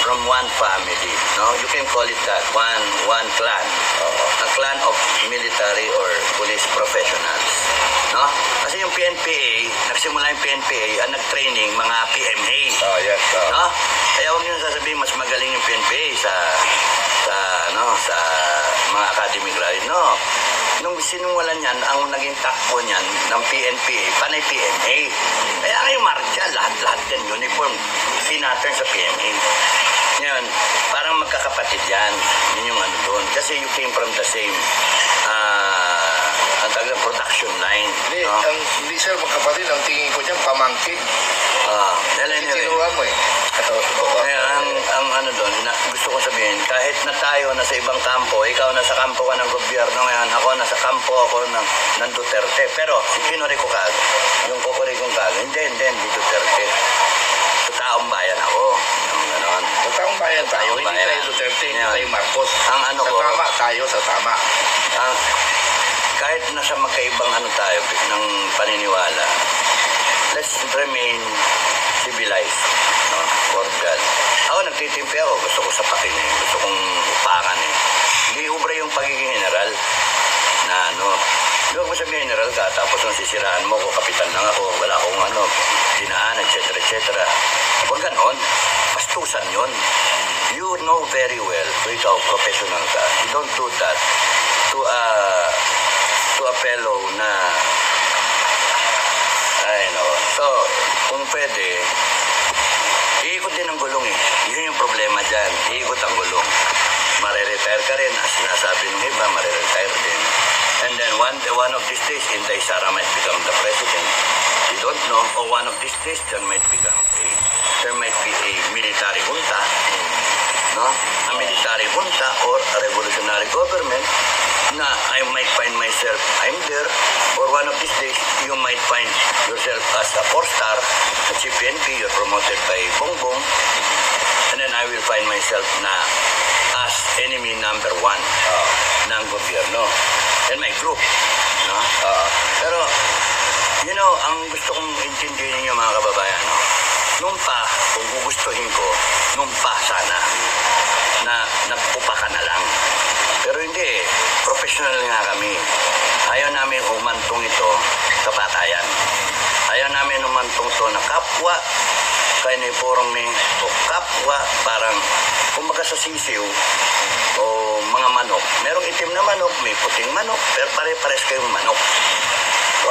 from one family. No? You can call it that, one clan. A clan of military or police professionals. No? Kasi yung PNPA, nagsimula yung PNPA, ang nag-training mga PMA. Yes. No? Kaya huwag nyo sasabihin mas magaling yung PNPA sa mga academic graduate. No. Nung sinungalan yan, ang naging takbo niyan ng PNPA, panay PMA. Kaya kayo martial, lahat yan, uniform, pinattern sa PMA. Ngayon, parang magkakapatid yan. Yun yung ano doon. Kasi you came from the same ang tawag ng production line. Hindi sir, magkapatid. Ang tingin ko dyan, pamangkin. Tinuruan mo eh. Kaya ang ano doon, gusto ko sabihin, kahit na tayo nasa ibang kampo, ikaw nasa kampo ka ng gobyerno ngayon, ako nasa kampo ako ng Duterte. Pero si Kinore ko kag, yung kokore kong kag, hindi Duterte. Sa taong bayan ako. Ganon. Sa taong bayan tayo, hindi tayo Duterte, hindi tayo Marcos. Ang ano sa tama tayo, sa tama. Kahit nasa magkaibang ano tayo ng paniniwala, let's remain civilized. No? For God. Ako nagtitimpi ako, gusto ko sapakin eh, gusto kong upangan eh. Hindi ubra yung pagiging general na ano. Hindi ako sabihin general ka, tapos nung sisiraan mo ko, kapitan lang ako, wala akong ano, dinaan, etc. Huwag ganon, pastusan yun. You know very well, kung ikaw professional ka, you don't do that to a fellow na so kung pwede iikot din ang gulong eh. Yun yung problema dyan, iikot ang gulong, mariretire ka rin, as sinasabi ng iba, mariretire din, and then one of these days Inday Sara might become the president, you don't know, or one of these days there might be a military junta, no? A military junta or a revolutionary government na I might find myself, I'm there, or one of these days, you might find yourself as a 4-star at CPNP, you're promoted by Bongbong, and then I will find myself na as enemy number 1 ng gobyerno and my group. No? Pero, you know, ang gusto kong intindihin niyo mga kababayan, no? Nung pa, kung gugustuhin ko, nung pa sana, na nagpupa ka na lang. Pero hindi, professional nga kami. Ayaw namin umantong ito sa patayan. Ayaw namin umantong ito na kapwa, kainiforme, o kapwa, parang, kumbaga sa sisiw, o mga manok. Merong itim na manok, may puting manok, pero pare-pares kayong manok.